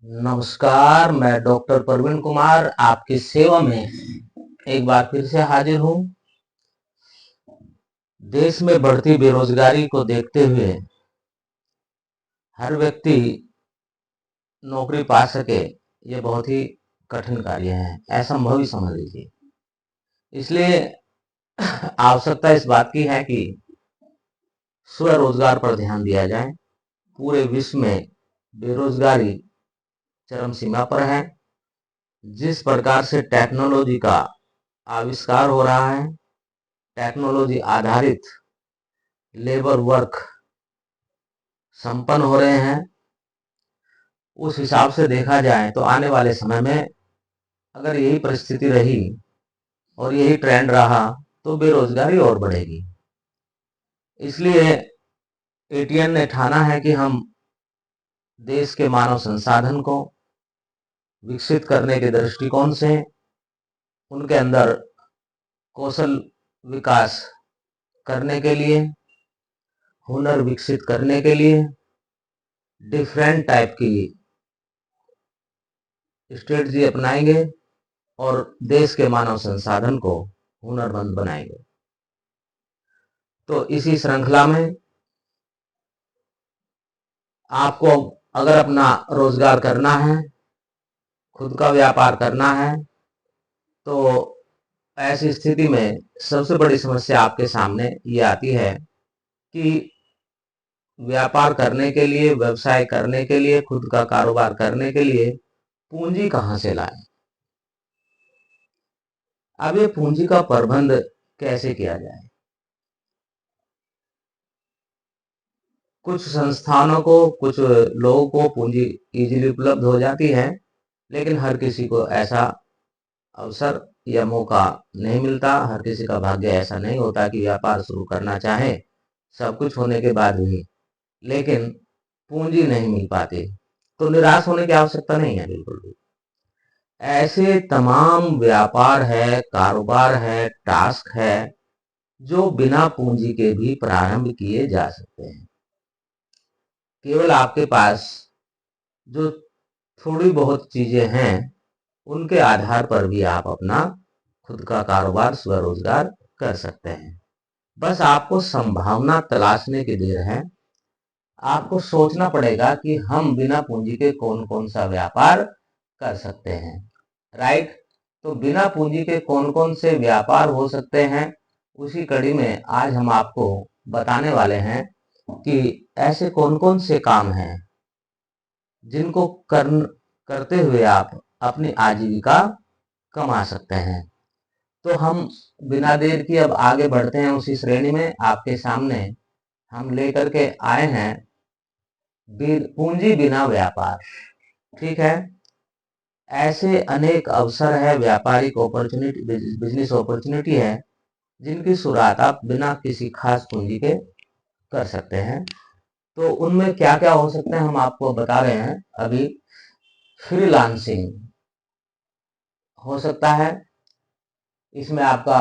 नमस्कार, मैं डॉक्टर प्रवीण कुमार आपकी सेवा में एक बार फिर से हाजिर हूँ। देश में बढ़ती बेरोजगारी को देखते हुए हर व्यक्ति नौकरी पा सके, ये बहुत ही कठिन कार्य है, असंभव ही समझ लीजिए। इसलिए आवश्यकता इस बात की है कि स्वरोजगार पर ध्यान दिया जाए। पूरे विश्व में बेरोजगारी चरम सीमा पर है। जिस प्रकार से टेक्नोलॉजी का आविष्कार हो रहा है, टेक्नोलॉजी आधारित लेबर वर्क संपन्न हो रहे हैं, उस हिसाब से देखा जाए तो आने वाले समय में अगर यही परिस्थिति रही और यही ट्रेंड रहा तो बेरोजगारी और बढ़ेगी। इसलिए एटीएन ने ठाना है कि हम देश के मानव संसाधन को विकसित करने के दृष्टिकोण से उनके अंदर कौशल विकास करने के लिए, हुनर विकसित करने के लिए डिफरेंट टाइप की स्ट्रेटजी अपनाएंगे और देश के मानव संसाधन को हुनरमंद बनाएंगे। तो इसी श्रृंखला में आपको अगर अपना रोजगार करना है, खुद का व्यापार करना है, तो ऐसी स्थिति में सबसे बड़ी समस्या आपके सामने ये आती है कि व्यापार करने के लिए, व्यवसाय करने के लिए, खुद का कारोबार करने के लिए पूंजी कहाँ से लाएं। अब ये पूंजी का प्रबंध कैसे किया जाए। कुछ संस्थानों को, कुछ लोगों को पूंजी इजीली उपलब्ध हो जाती है, लेकिन हर किसी को ऐसा अवसर या मौका नहीं मिलता। हर किसी का भाग्य ऐसा नहीं होता कि व्यापार शुरू करना चाहे, सब कुछ होने के बाद भी लेकिन पूंजी नहीं मिल पाती। तो निराश होने की आवश्यकता नहीं है, बिल्कुल भी। ऐसे तमाम व्यापार है, कारोबार है, टास्क है जो बिना पूंजी के भी प्रारंभ किए जा सकते हैं। केवल आपके पास जो थोड़ी बहुत चीजें हैं उनके आधार पर भी आप अपना खुद का कारोबार, स्वरोजगार कर सकते हैं। बस आपको संभावना तलाशने की देर है। आपको सोचना पड़ेगा कि हम बिना पूंजी के कौन कौन सा व्यापार कर सकते हैं। राइट। तो बिना पूंजी के कौन कौन से व्यापार हो सकते हैं, उसी कड़ी में आज हम आपको बताने वाले हैं कि ऐसे कौन कौन से काम हैं जिनको करते हुए आप अपनी आजीविका कमा सकते हैं। तो हम बिना देर की अब आगे बढ़ते हैं उसी श्रेणी में। आपके सामने हम लेकर के आए हैं पूंजी बिना व्यापार। ठीक है। ऐसे अनेक अवसर है, व्यापारिक अपॉर्चुनिटी, बिजनेस अपॉर्चुनिटी है जिनकी शुरुआत आप बिना किसी खास पूंजी के कर सकते हैं। तो उनमें क्या क्या हो सकते हैं हम आपको बता रहे हैं अभी। फ्रीलांसिंग हो सकता है। इसमें आपका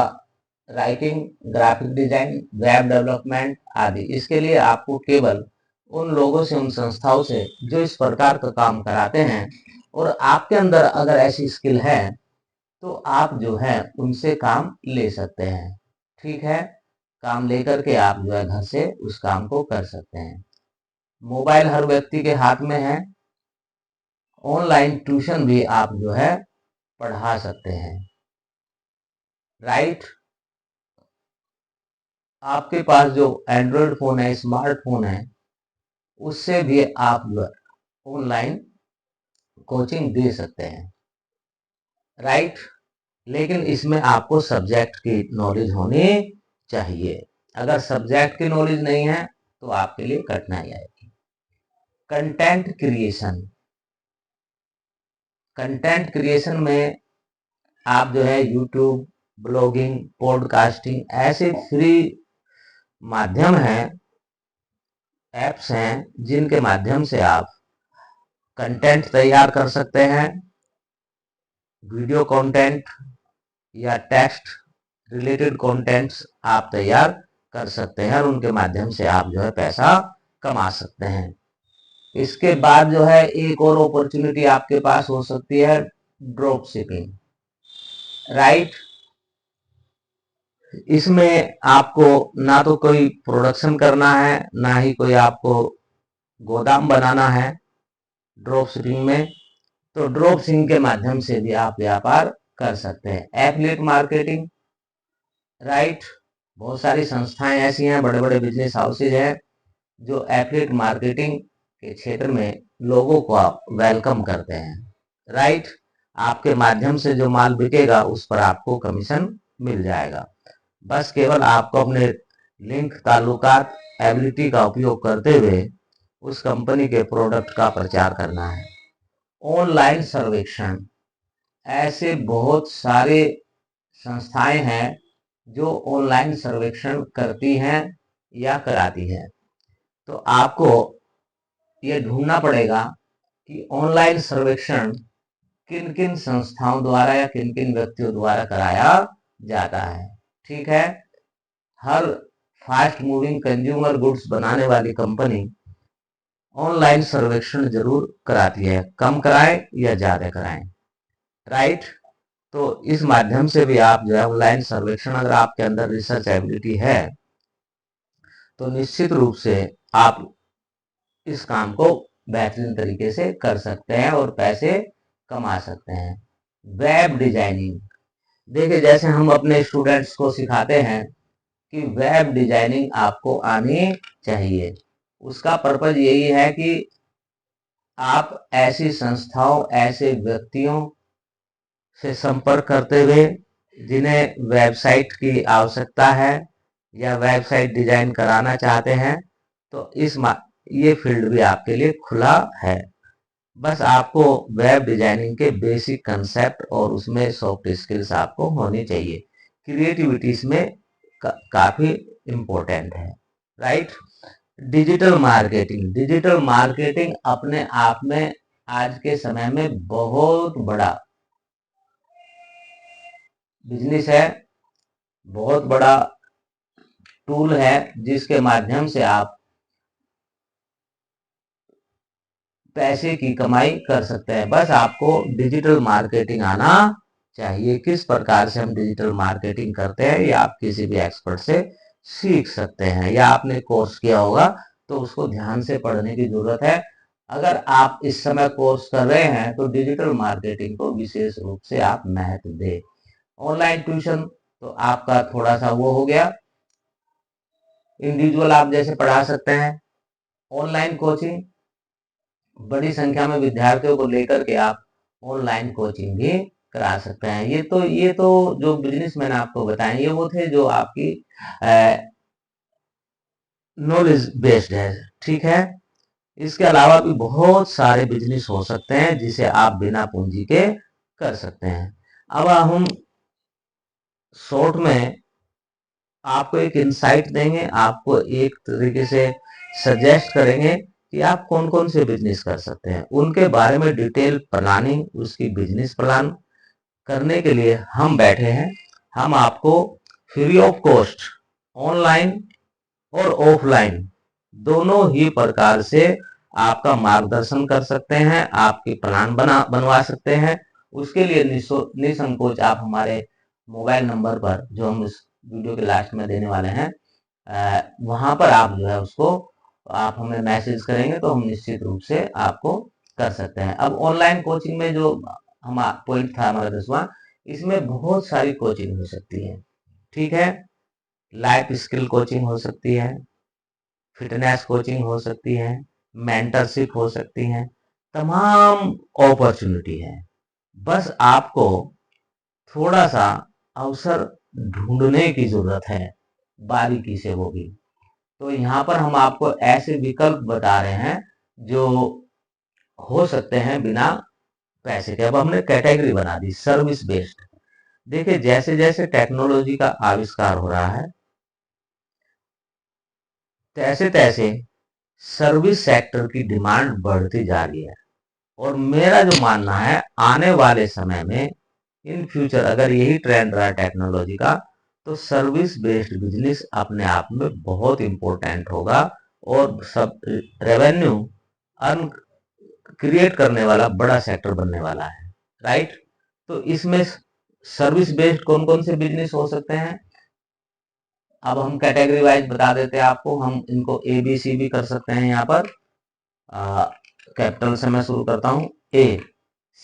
writing, graphic design, web development आदि। इसके लिए आपको केवल उन लोगों से, उन संस्थाओं से जो इस प्रकार का काम कराते हैं और आपके अंदर अगर ऐसी स्किल है तो आप जो है उनसे काम ले सकते हैं। ठीक है। काम लेकर के आप जो है घर से उस काम को कर सकते हैं। मोबाइल हर व्यक्ति के हाथ में है। ऑनलाइन ट्यूशन भी आप जो है पढ़ा सकते हैं। राइट। आपके पास जो एंड्रॉयड फोन है, स्मार्टफोन है, उससे भी आप ऑनलाइन कोचिंग दे सकते हैं। राइट। लेकिन इसमें आपको सब्जेक्ट की नॉलेज होनी चाहिए। अगर सब्जेक्ट की नॉलेज नहीं है तो आपके लिए कठिनाई आएगी। कंटेंट क्रिएशन, कंटेंट क्रिएशन में आप जो है यूट्यूब, ब्लॉगिंग, पॉडकास्टिंग, ऐसे फ्री माध्यम हैं, एप्स हैं जिनके माध्यम से आप कंटेंट तैयार कर सकते हैं। वीडियो कंटेंट या टेक्स्ट रिलेटेड कंटेंट्स आप तैयार कर सकते हैं और उनके माध्यम से आप जो है पैसा कमा सकते हैं। इसके बाद जो है एक और अपॉर्चुनिटी आपके पास हो सकती है, ड्रॉप शिपिंग, राइट। इसमें आपको ना तो कोई प्रोडक्शन करना है, ना ही कोई आपको गोदाम बनाना है ड्रॉप शिपिंग में। तो ड्रॉप शिपिंग के माध्यम से भी आप व्यापार कर सकते हैं। Affiliate marketing, right. बहुत सारी संस्थाएं ऐसी हैं, बड़े बड़े बिजनेस हाउसेज हैं जो एफिलिएट मार्केटिंग के क्षेत्र में लोगों को वेलकम करते हैं, राइट। आपके माध्यम से जो माल बिकेगा उस पर आपको कमीशन मिल जाएगा। बस केवल आपको अपने लिंक, ताल्लुकात, एबिलिटी का उपयोग करते हुए उस कंपनी के प्रोडक्ट का प्रचार करना है। ऑनलाइन सर्वेक्षण, ऐसे बहुत सारे संस्थाएं हैं जो ऑनलाइन सर्वेक्षण करती हैं या कराती हैं। तो आपको ये ढूंढना पड़ेगा कि ऑनलाइन सर्वेक्षण किन किन संस्थाओं द्वारा या किन किन व्यक्तियों द्वारा कराया जाता है, ठीक है। हर फास्ट मूविंग कंज्यूमर गुड्स बनाने वाली कंपनी ऑनलाइन सर्वेक्षण जरूर कराती है, कम कराएं या ज्यादा कराएं, राइट। तो इस माध्यम से भी आप जो है ऑनलाइन सर्वेक्षण, अगर आपके अंदर रिसर्च एबिलिटी है तो निश्चित रूप से आप इस काम को बेहतरीन तरीके से कर सकते हैं और पैसे कमा सकते हैं। वेब डिजाइनिंग, देखिए जैसे हम अपने स्टूडेंट्स को सिखाते हैं कि वेब डिजाइनिंग आपको आनी चाहिए। उसका पर्पज यही है कि आप ऐसी संस्थाओं, ऐसे व्यक्तियों से संपर्क करते हुए जिन्हें वेबसाइट की आवश्यकता है या वेबसाइट डिजाइन कराना चाहते हैं, तो ये फील्ड भी आपके लिए खुला है। बस आपको वेब डिजाइनिंग के बेसिक कंसेप्ट और उसमें सॉफ्ट स्किल्स आपको होनी चाहिए। क्रिएटिविटी इसमें काफी इम्पोर्टेंट है, right. Digital marketing, digital marketing अपने आप में आज के समय में बहुत बड़ा बिजनेस है, बहुत बड़ा टूल है जिसके माध्यम से आप पैसे की कमाई कर सकते हैं। बस आपको डिजिटल मार्केटिंग आना चाहिए। किस प्रकार से हम डिजिटल मार्केटिंग करते हैं ये आप किसी भी एक्सपर्ट से सीख सकते हैं, या आपने कोर्स किया होगा तो उसको ध्यान से पढ़ने की जरूरत है। अगर आप इस समय कोर्स कर रहे हैं तो डिजिटल मार्केटिंग को विशेष रूप से आप महत्व दें। ऑनलाइन ट्यूशन तो आपका थोड़ा सा वो हो गया, इंडिविजुअल आप जैसे पढ़ा सकते हैं। ऑनलाइन कोचिंग, बड़ी संख्या में विद्यार्थियों को लेकर के आप ऑनलाइन कोचिंग भी करा सकते हैं। ये तो जो बिजनेस मैंने आपको बताए ये वो थे जो आपकी नॉलेज बेस्ड है, ठीक है। इसके अलावा भी बहुत सारे बिजनेस हो सकते हैं जिसे आप बिना पूंजी के कर सकते हैं। अब हम शॉर्ट में आपको एक इंसाइट देंगे, आपको एक तरीके से सजेस्ट करेंगे कि आप कौन कौन से बिजनेस कर सकते हैं। उनके बारे में डिटेल प्लानिंग, उसकी बिजनेस प्लान करने के लिए हम बैठे हैं। हम आपको फ्री ऑफ कॉस्ट ऑनलाइन और ऑफलाइन दोनों ही प्रकार से आपका मार्गदर्शन कर सकते हैं, आपकी प्लान बनवा सकते हैं। उसके लिए निसंकोच आप हमारे मोबाइल नंबर पर, जो हम इस वीडियो के लास्ट में देने वाले हैं, वहां पर आप जो है उसको आप हमें मैसेज करेंगे तो हम निश्चित रूप से आपको कर सकते हैं। अब ऑनलाइन कोचिंग में जो हम पॉइंट था हमारा 10वां, इसमें बहुत सारी कोचिंग हो सकती है, ठीक है। लाइफ स्किल कोचिंग हो सकती है, फिटनेस कोचिंग हो सकती है, मेंटरशिप हो सकती है, तमाम अपॉर्चुनिटी है। बस आपको थोड़ा सा अवसर ढूंढने की जरूरत है, बारीकी से वो भी। तो यहाँ पर हम आपको ऐसे विकल्प बता रहे हैं जो हो सकते हैं बिना पैसे के। अब हमने कैटेगरी बना दी सर्विस बेस्ड। देखिए जैसे जैसे टेक्नोलॉजी का आविष्कार हो रहा है तैसे तैसे सर्विस सेक्टर की डिमांड बढ़ती जा रही है। और मेरा जो मानना है आने वाले समय में, इन फ्यूचर अगर यही ट्रेंड रहा टेक्नोलॉजी का, तो सर्विस बेस्ड बिजनेस अपने आप में बहुत इंपॉर्टेंट होगा और सब रेवेन्यू अर्न क्रिएट करने वाला बड़ा सेक्टर बनने वाला है, राइट। तो इसमें सर्विस बेस्ड कौन कौन से बिजनेस हो सकते हैं, अब हम कैटेगरी वाइज बता देते हैं आपको। हम इनको ए बी सी भी कर सकते हैं। यहाँ पर कैपिटल से मैं शुरू करता हूँ। ए,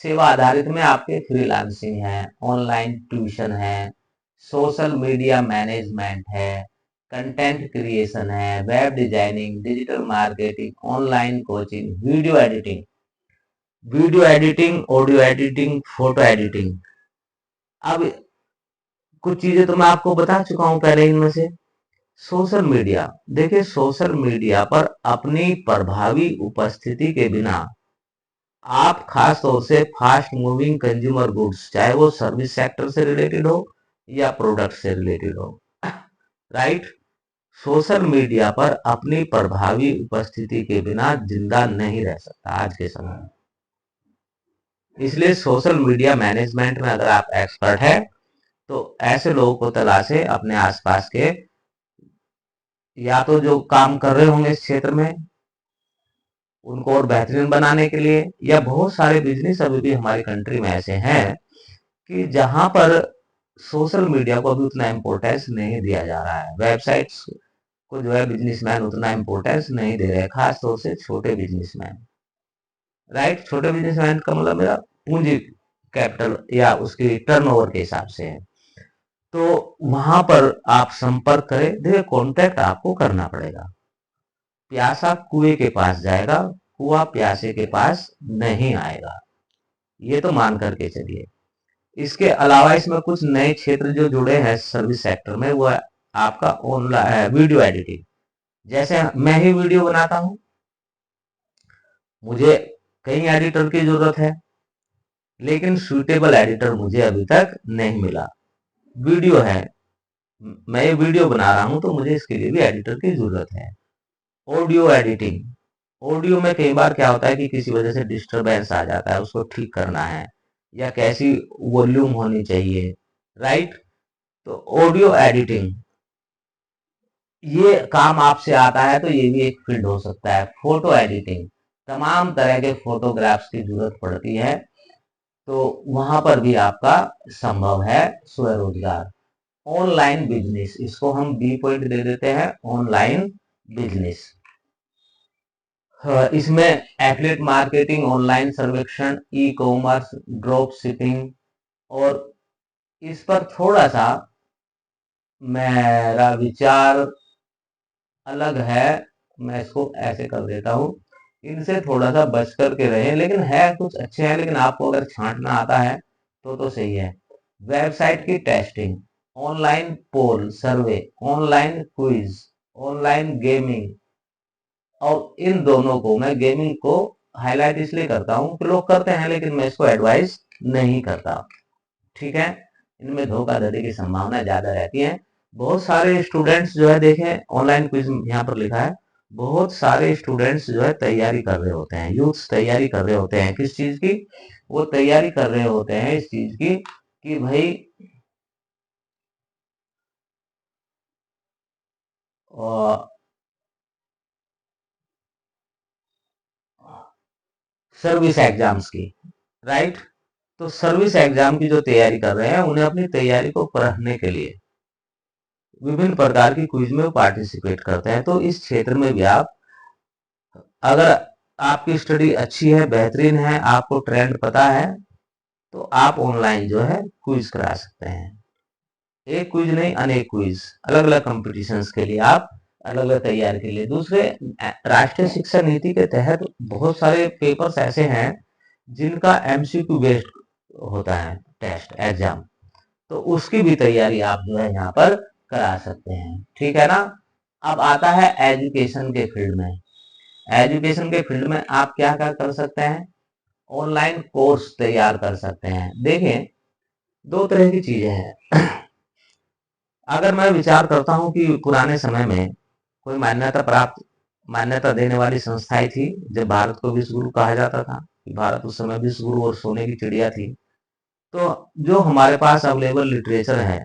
सेवा आधारित में आपके फ्रीलांसिंग है, ऑनलाइन ट्यूशन है, सोशल मीडिया मैनेजमेंट है, कंटेंट क्रिएशन है, web designing, digital marketing, online coaching, video editing, audio editing, photo editing. अब कुछ चीजें तो मैं आपको बता चुका हूं पहले इनमें से। सोशल मीडिया, देखिए सोशल मीडिया पर अपनी प्रभावी उपस्थिति के बिना आप खास तौर से फास्ट मूविंग कंज्यूमर गुड्स, चाहे वो सर्विस सेक्टर से रिलेटेड हो या प्रोडक्ट से रिलेटेड हो, राइट, सोशल मीडिया पर अपनी प्रभावी उपस्थिति के बिना जिंदा नहीं रह सकता आज के समय में। इसलिए सोशल मीडिया मैनेजमेंट में अगर आप एक्सपर्ट है तो ऐसे लोगों को तलाशे अपने आसपास के, या तो जो काम कर रहे होंगे इस क्षेत्र में उनको और बेहतरीन बनाने के लिए, या बहुत सारे बिजनेस अभी भी हमारी कंट्री में ऐसे हैं कि जहां पर सोशल मीडिया को अभी उतना इम्पोर्टेंस नहीं दिया जा रहा है। वेबसाइट्स को जो है बिजनेसमैन उतना इम्पोर्टेंस नहीं दे रहे, खास तौर से छोटे बिजनेसमैन, राइट। छोटे बिजनेसमैन का मतलब मेरा पूंजी कैपिटल या उसकी टर्नओवर के हिसाब से है। तो वहां पर आप संपर्क करें। देखिए कॉन्टेक्ट आपको करना पड़ेगा। प्यासा कुएं के पास जाएगा, कुआं प्यासे के पास नहीं आएगा, ये तो मान करके चलिए। इसके अलावा इसमें कुछ नए क्षेत्र जो जुड़े हैं सर्विस सेक्टर में, वो है आपका ऑनलाइन वीडियो एडिटिंग। जैसे मैं ही वीडियो बनाता हूं, मुझे कई एडिटर की जरूरत है, लेकिन सुटेबल एडिटर मुझे अभी तक नहीं मिला। वीडियो है, मैं ये वीडियो बना रहा हूं तो मुझे इसके लिए भी एडिटर की जरूरत है। ऑडियो एडिटिंग, ऑडियो में कई बार क्या होता है कि किसी वजह से डिस्टरबेंस आ जाता है, उसको ठीक करना है, या कैसी वॉल्यूम होनी चाहिए, राइट। तो ऑडियो एडिटिंग ये काम आपसे आता है तो ये भी एक फील्ड हो सकता है। फोटो एडिटिंग, तमाम तरह के फोटोग्राफ्स की जरूरत पड़ती है, तो वहां पर भी आपका संभव है स्वरोजगार। ऑनलाइन बिजनेस, इसको हम बी पॉइंट दे देते हैं, ऑनलाइन बिजनेस। इसमें एफिलिएट मार्केटिंग, ऑनलाइन सर्वेक्षण, ई कॉमर्स, ड्रॉप शिपिंग, और इस पर थोड़ा सा मेरा विचार अलग है, मैं इसको ऐसे कर देता हूँ, इनसे थोड़ा सा बच करके रहें। लेकिन है कुछ अच्छे हैं, लेकिन आपको अगर छांटना आता है तो सही है। वेबसाइट की टेस्टिंग, ऑनलाइन पोल सर्वे, ऑनलाइन क्विज, ऑनलाइन गेमिंग, और इन दोनों को, मैं गेमिंग को हाईलाइट इसलिए करता हूँ कि लोग करते हैं लेकिन मैं इसको एडवाइस नहीं करता, ठीक है। इनमें धोखाधड़ी की संभावना ज्यादा रहती है। बहुत सारे स्टूडेंट्स जो है, देखें ऑनलाइन क्विज यहाँ पर लिखा है, बहुत सारे स्टूडेंट्स जो है तैयारी कर रहे होते हैं, यूथ तैयारी कर रहे होते हैं किस चीज की, वो तैयारी कर रहे होते हैं इस चीज की कि भाई सर्विस एग्जाम्स की, राइट। तो सर्विस एग्जाम की जो तैयारी कर रहे हैं, उन्हें अपनी तैयारी को पढ़ने के लिए विभिन्न प्रकार की क्विज में पार्टिसिपेट करते हैं। तो इस क्षेत्र में भी आप, अगर आपकी स्टडी अच्छी है, बेहतरीन है, आपको ट्रेंड पता है, तो आप ऑनलाइन जो है क्विज करा सकते हैं। एक क्विज नहीं, अनेक क्विज, अलग अलग कॉम्पिटिशन्स के लिए आप अलग अलग तैयारी के लिए। दूसरे, राष्ट्रीय शिक्षा नीति के तहत बहुत सारे पेपर्स ऐसे हैं जिनका एमसीक्यू बेस्ड होता है टेस्ट एग्जाम, तो उसकी भी तैयारी आप जो है यहाँ पर करा सकते हैं, ठीक है ना। अब आता है एजुकेशन के फील्ड में। एजुकेशन के फील्ड में आप क्या क्या कर सकते हैं, ऑनलाइन कोर्स तैयार कर सकते हैं। देखें दो तरह की चीजें हैं। अगर मैं विचार करता हूं कि पुराने समय में कोई मान्यता प्राप्त, मान्यता देने वाली संस्थाएं थी, जब भारत को विश्व गुरु कहा जाता था, भारत उस समय विश्व गुरु और सोने की चिड़िया थी, तो जो हमारे पास अवेलेबल लिटरेचर है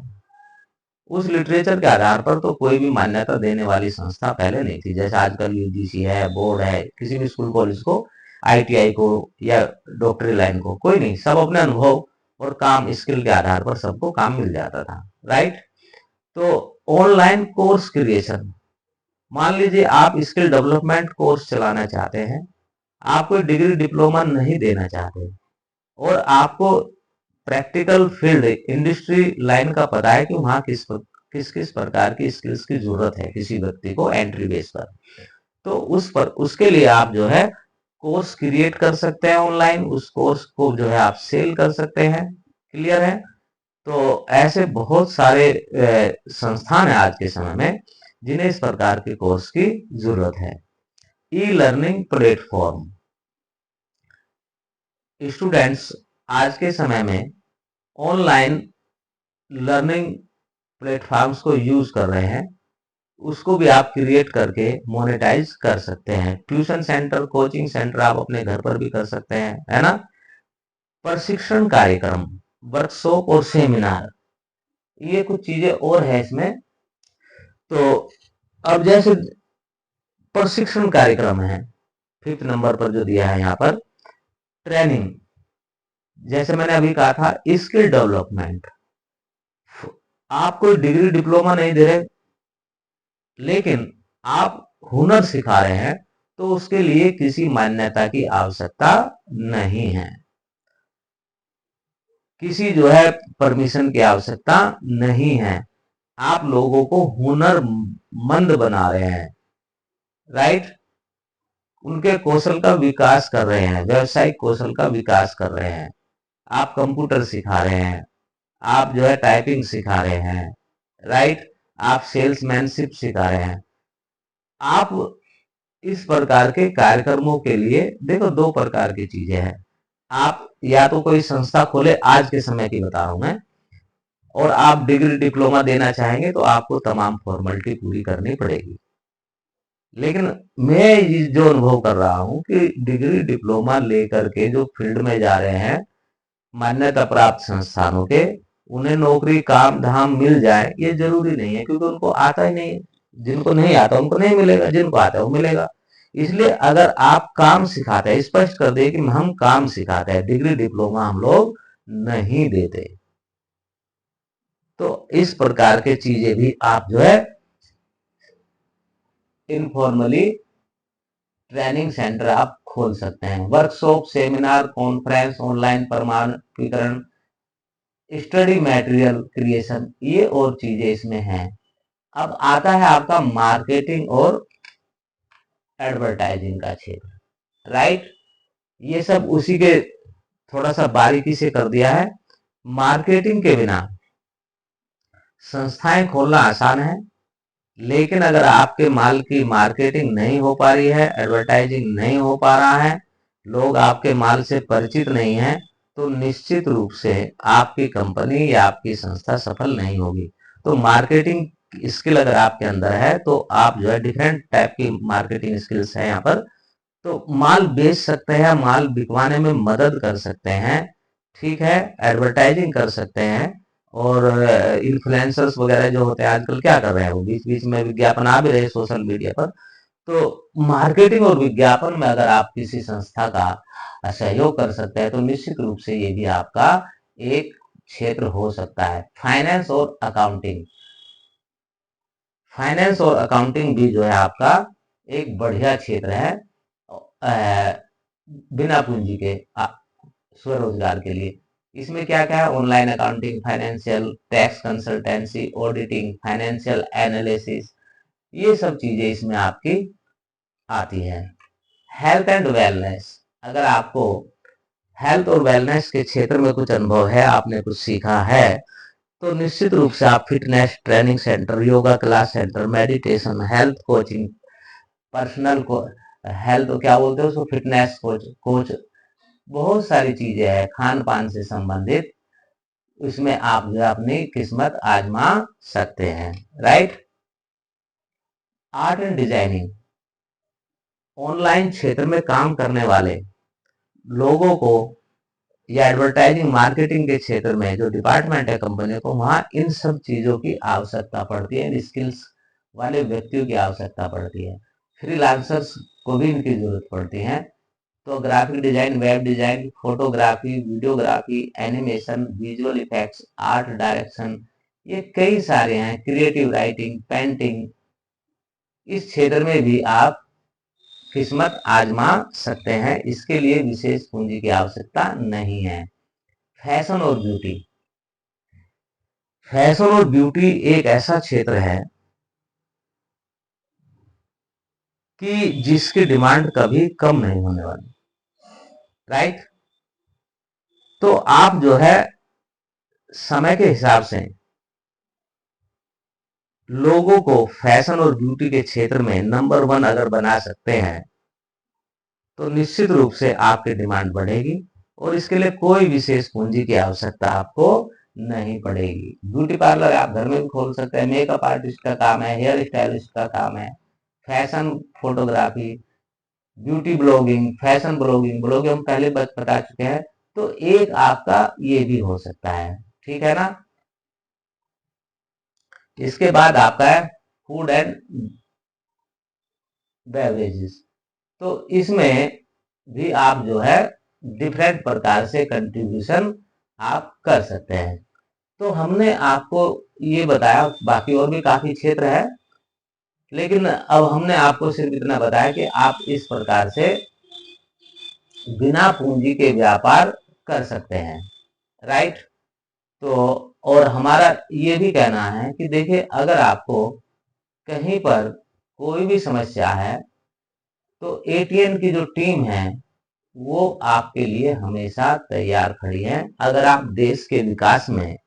उस लिटरेचर के आधार पर तो कोई भी मान्यता देने वाली संस्था पहले नहीं थी, जैसे आजकल यूजीसी है, बोर्ड है, किसी भी स्कूल कॉलेज को, आईटीआई को या डॉक्टरी लाइन को, कोई नहीं, सब अपने अनुभव और काम स्किल के आधार पर सबको काम मिल जाता था, राइट। तो ऑनलाइन कोर्स क्रिएशन, मान लीजिए आप स्किल डेवलपमेंट कोर्स चलाना चाहते हैं, आप कोई डिग्री डिप्लोमा नहीं देना चाहते और आपको प्रैक्टिकल फील्ड इंडस्ट्री लाइन का पता है कि वहां किस किस प्रकार की स्किल्स की जरूरत है किसी व्यक्ति को एंट्री बेस पर, तो उस पर उसके लिए आप जो है कोर्स क्रिएट कर सकते हैं ऑनलाइन, उस कोर्स को जो है आप सेल कर सकते हैं, क्लियर है। तो ऐसे बहुत सारे संस्थान है आज के समय में जिन्हें इस प्रकार के कोर्स की जरूरत है। ई लर्निंग प्लेटफॉर्म, स्टूडेंट्स आज के समय में ऑनलाइन लर्निंग प्लेटफॉर्म्स को यूज कर रहे हैं, उसको भी आप क्रिएट करके मोनेटाइज कर सकते हैं। ट्यूशन सेंटर, कोचिंग सेंटर आप अपने घर पर भी कर सकते हैं, है ना। प्रशिक्षण कार्यक्रम, वर्कशॉप और सेमिनार, ये कुछ चीजें और है इसमें। तो अब जैसे प्रशिक्षण कार्यक्रम है, 5th नंबर पर जो दिया है यहाँ पर, ट्रेनिंग, जैसे मैंने अभी कहा था स्किल डेवलपमेंट, आप कोई डिग्री डिप्लोमा नहीं दे रहे लेकिन आप हुनर सिखा रहे हैं, तो उसके लिए किसी मान्यता की आवश्यकता नहीं है, किसी जो है परमिशन की आवश्यकता नहीं है। आप लोगों को हुनरमंद बना रहे हैं, राइट, उनके कौशल का विकास कर रहे हैं, व्यवसायिक कौशल का विकास कर रहे हैं। आप कंप्यूटर सिखा रहे हैं, आप जो है टाइपिंग सिखा रहे हैं, राइट, आप सेल्समैनशिप सिखा रहे हैं। आप इस प्रकार के कार्यक्रमों के लिए देखो 2 प्रकार की चीजें हैं, आप या तो कोई संस्था खोले, आज के समय की बता रहा हूं मैं, और आप डिग्री डिप्लोमा देना चाहेंगे तो आपको तमाम फॉर्मेलिटी पूरी करनी पड़ेगी। लेकिन मैं जो अनुभव कर रहा हूं कि डिग्री डिप्लोमा लेकर के जो फील्ड में जा रहे हैं मान्यता प्राप्त संस्थानों के, उन्हें नौकरी काम धाम मिल जाए ये जरूरी नहीं है, क्योंकि उनको आता ही नहीं है। जिनको नहीं आता उनको नहीं मिलेगा, जिनको आता है वो मिलेगा। इसलिए अगर आप काम सिखाते हैं, स्पष्ट कर दे कि हम काम सिखाते हैं, डिग्री डिप्लोमा हम लोग नहीं देते। तो इस प्रकार के चीजें भी आप जो है इनफॉर्मली ट्रेनिंग सेंटर आप खोल सकते हैं। वर्कशॉप, सेमिनार, कॉन्फ्रेंस, ऑनलाइन प्रमाणीकरण, स्टडी मटेरियल क्रिएशन, ये और चीजें इसमें हैं। अब आता है आपका मार्केटिंग और एडवर्टाइजिंग का क्षेत्र, राइट। ये सब उसी के थोड़ा सा बारीकी से कर दिया है। मार्केटिंग के बिना संस्थाएं खोलना आसान है, लेकिन अगर आपके माल की मार्केटिंग नहीं हो पा रही है, एडवर्टाइजिंग नहीं हो पा रहा है, लोग आपके माल से परिचित नहीं है, तो निश्चित रूप से आपकी कंपनी या आपकी संस्था सफल नहीं होगी। तो मार्केटिंग स्किल अगर आपके अंदर है तो आप जो है डिफरेंट टाइप की मार्केटिंग स्किल्स है यहाँ पर, तो माल बेच सकते हैं, माल बिकवाने में मदद कर सकते हैं, ठीक है, एडवर्टाइजिंग कर सकते हैं। और इन्फ्लुएंसर्स वगैरह जो होते हैं आजकल क्या कर रहे हैं, वो बीच बीच में विज्ञापन आ भी रहे हैं सोशल मीडिया पर। तो मार्केटिंग और विज्ञापन में अगर आप किसी संस्था का सहयोग कर सकते हैं तो निश्चित रूप से ये भी आपका एक क्षेत्र हो सकता है। फाइनेंस और अकाउंटिंग, फाइनेंस और अकाउंटिंग भी जो है आपका एक बढ़िया क्षेत्र है बिना पूंजी के स्वरोजगार के लिए। इसमें क्या क्या है, online accounting, financial, tax consultancy, auditing, financial analysis, ये सब चीजें इसमें आपकी आती है। हेल्थ एंड वेलनेस, अगर आपको हेल्थ और वेलनेस के क्षेत्र में कुछ अनुभव है, आपने कुछ सीखा है, तो निश्चित रूप से आप fitness training centre, yoga class centre, meditation, health coaching, personal को हेल्थ क्या बोलते हैं उसको, फिटनेस कोच कोच, बहुत सारी चीजें हैं खान पान से संबंधित, उसमें आप जो अपनी किस्मत आजमा सकते हैं, right. Art and designing, online क्षेत्र में काम करने वाले लोगों को या एडवर्टाइजिंग मार्केटिंग के क्षेत्र में जो डिपार्टमेंट है कंपनी को, वहां इन सब चीजों की आवश्यकता पड़ती है, इन स्किल्स वाले व्यक्तियों की आवश्यकता पड़ती है। फ्रीलांसर्स को भी इनकी जरूरत पड़ती है। तो graphic design, web design, photography, videography, animation, visual effects, art direction, ये कई सारे हैं, क्रिएटिव राइटिंग, पेंटिंग, इस क्षेत्र में भी आप किस्मत आजमा सकते हैं। इसके लिए विशेष पूंजी की आवश्यकता नहीं है। फैशन और ब्यूटी, फैशन और ब्यूटी एक ऐसा क्षेत्र है कि जिसकी डिमांड कभी कम नहीं होने वाली, राइट। तो आप जो है समय के हिसाब से लोगों को फैशन और ब्यूटी के क्षेत्र में नंबर 1 अगर बना सकते हैं तो निश्चित रूप से आपकी डिमांड बढ़ेगी और इसके लिए कोई विशेष पूंजी की आवश्यकता आपको नहीं पड़ेगी। ब्यूटी पार्लर आप घर में भी खोल सकते हैं, मेकअप आर्टिस्ट का काम है, हेयर स्टाइलिस्ट का काम है, fashion photography, beauty blogging, fashion blogging, blogging हम पहले बता चुके हैं। तो एक आपका ये भी हो सकता है, ठीक है ना। इसके बाद आपका है फूड एंड बेवरेजेस। तो इसमें भी आप जो है डिफरेंट प्रकार से कंट्रीब्यूशन आप कर सकते हैं। तो हमने आपको ये बताया, बाकी और भी काफी क्षेत्र है, लेकिन अब हमने आपको सिर्फ इतना बताया कि आप इस प्रकार से बिना पूंजी के व्यापार कर सकते हैं, राइट। तो और हमारा ये भी कहना है कि देखिए, अगर आपको कहीं पर कोई भी समस्या है तो एटीएन की जो टीम है वो आपके लिए हमेशा तैयार खड़ी है। अगर आप देश के विकास में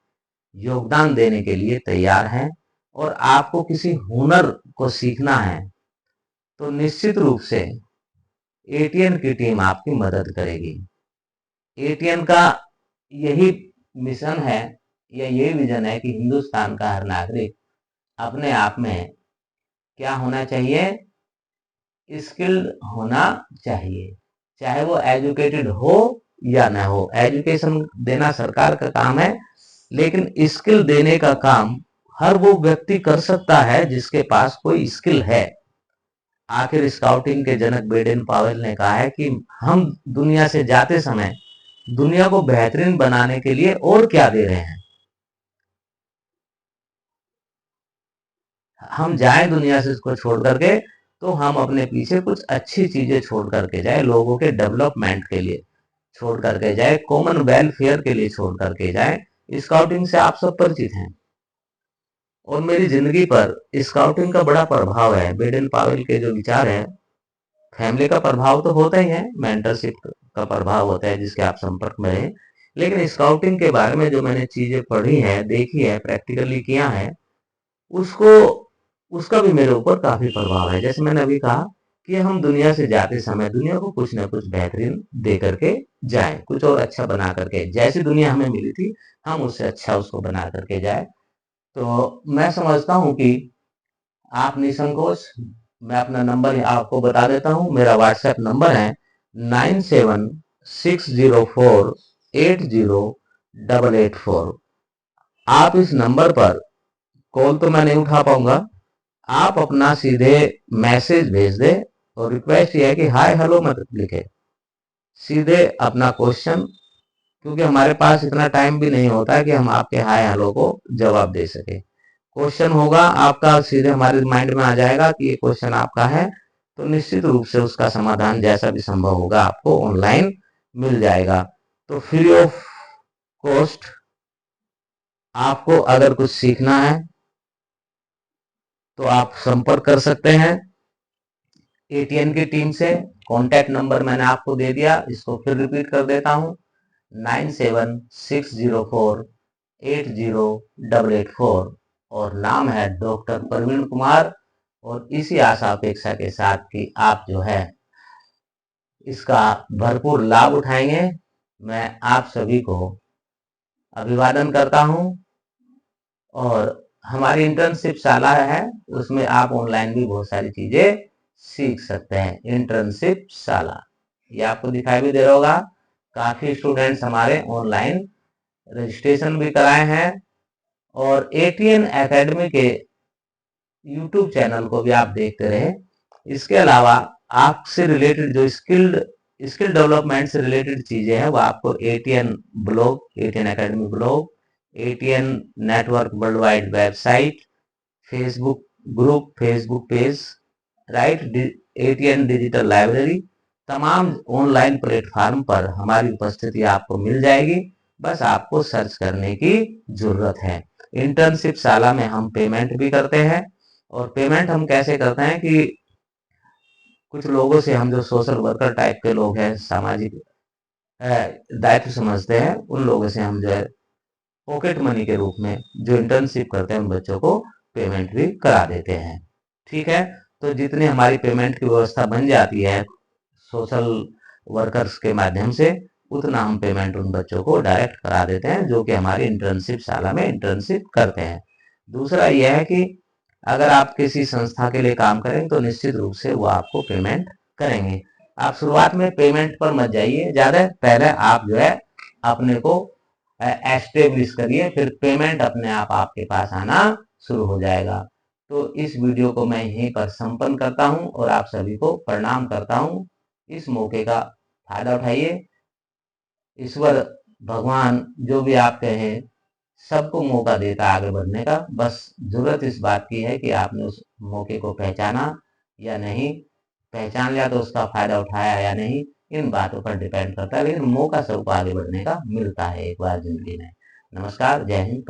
योगदान देने के लिए तैयार हैं और आपको किसी हुनर को सीखना है तो निश्चित रूप से एटीएन की टीम आपकी मदद करेगी। एटीएन का यही मिशन है या यही विजन है कि हिंदुस्तान का हर नागरिक अपने आप में क्या होना चाहिए, स्किल्ड होना चाहिए। चाहे वो एजुकेटेड हो या ना हो, एजुकेशन देना सरकार का काम है, लेकिन स्किल देने का काम हर वो व्यक्ति कर सकता है जिसके पास कोई स्किल है। आखिर स्काउटिंग के जनक बेडेन पावेल ने कहा है कि हम दुनिया से जाते समय दुनिया को बेहतरीन बनाने के लिए और क्या दे रहे हैं। हम जाएं दुनिया से इसको छोड़ करके तो हम अपने पीछे कुछ अच्छी चीजें छोड़ करके जाए, लोगों के डेवलपमेंट के लिए छोड़ करके जाए, कॉमन वेलफेयर के लिए छोड़ करके जाए। स्काउटिंग से आप सब परिचित हैं और मेरी जिंदगी पर स्काउटिंग का बड़ा प्रभाव है। बेडेन पावेल के जो विचार है, फैमिली का प्रभाव तो होता ही है, मेंटरशिप का प्रभाव होता है जिसके आप संपर्क में रहे, लेकिन स्काउटिंग के बारे में जो मैंने चीजें पढ़ी है, देखी है, प्रैक्टिकली किया है, उसको उसका भी मेरे ऊपर काफी प्रभाव है। जैसे मैंने अभी कहा कि हम दुनिया से जाते समय दुनिया को कुछ ना कुछ बेहतरीन दे करके जाए, कुछ और अच्छा बना करके, जैसी दुनिया हमें मिली थी हम उससे अच्छा उसको बना करके जाए। तो मैं समझता हूँ कि आप निसंकोच, मैं अपना नंबर आपको बता देता हूँ। मेरा व्हाट्सएप नंबर है 9760480884। आप इस नंबर पर, कॉल तो मैं नहीं उठा पाऊंगा, आप अपना सीधे मैसेज भेज दे और रिक्वेस्ट ये है कि हाय हेलो मत लिखे, सीधे अपना क्वेश्चन, क्योंकि हमारे पास इतना टाइम भी नहीं होता है कि हम आपके हाय हेलो को जवाब दे सके। क्वेश्चन होगा आपका, सीधे हमारे माइंड में आ जाएगा कि ये क्वेश्चन आपका है, तो निश्चित रूप से उसका समाधान जैसा भी संभव होगा आपको ऑनलाइन मिल जाएगा। तो फ्री ऑफ कॉस्ट आपको अगर कुछ सीखना है तो आप संपर्क कर सकते हैं एटीएन की टीम से। कॉन्टैक्ट नंबर मैंने आपको दे दिया, इसको फिर रिपीट कर देता हूं, 9760480884 और नाम है डॉक्टर प्रवीण कुमार। और इसी आशा अपेक्षा के साथ कि आप जो है इसका भरपूर लाभ उठाएंगे, मैं आप सभी को अभिवादन करता हूं। और हमारी इंटर्नशिप शाला है, उसमें आप ऑनलाइन भी बहुत सारी चीजें सीख सकते हैं। इंटर्नशिप शाला ये आपको दिखाई भी दे रहा होगा, काफ़ी स्टूडेंट्स हमारे ऑनलाइन रजिस्ट्रेशन भी कराए हैं और एटीएन एकेडमी के यूट्यूब चैनल को भी आप देखते रहे। इसके अलावा आपसे रिलेटेड जो स्किल डेवलपमेंट से रिलेटेड चीज़ें हैं वो आपको ATN blog, ATN academy blog, ATN network world wide website, Facebook group, Facebook page, right, ATN digital library, तमाम ऑनलाइन प्लेटफार्म पर हमारी उपस्थिति आपको मिल जाएगी। बस आपको सर्च करने की जरूरत है। इंटर्नशिप शाला में हम पेमेंट भी करते हैं और पेमेंट हम कैसे करते हैं कि कुछ लोगों से हम जो सोशल वर्कर टाइप के लोग हैं, सामाजिक दायित्व समझते हैं, उन लोगों से हम जो है पॉकेट मनी के रूप में जो इंटर्नशिप करते हैं उन बच्चों को पेमेंट भी करा देते हैं। ठीक है, तो जितनी हमारी पेमेंट की व्यवस्था बन जाती है सोशल वर्कर्स के माध्यम से, उतना हम पेमेंट उन बच्चों को डायरेक्ट करा देते हैं जो कि हमारी इंटर्नशिप शाला में इंटर्नशिप करते हैं। दूसरा यह है कि अगर आप किसी संस्था के लिए काम करें तो निश्चित रूप से वो आपको पेमेंट करेंगे। आप शुरुआत में पेमेंट पर मत जाइए ज़्यादा, पहले आप जो है अपने को एस्टेब्लिश करिए, फिर पेमेंट अपने आप आपके पास आना शुरू हो जाएगा। तो इस वीडियो को मैं यहीं पर संपन्न करता हूं और आप सभी को प्रणाम करता हूं। इस मौके का फायदा उठाइए। ईश्वर भगवान जो भी आप कहें सबको मौका देता है आगे बढ़ने का, बस जरूरत इस बात की है कि आपने उस मौके को पहचाना या नहीं, पहचान लिया तो उसका फायदा उठाया या नहीं, इन बातों पर डिपेंड करता है, लेकिन मौका सबको आगे बढ़ने का मिलता है एक बार जिंदगी में। नमस्कार, जय हिंद।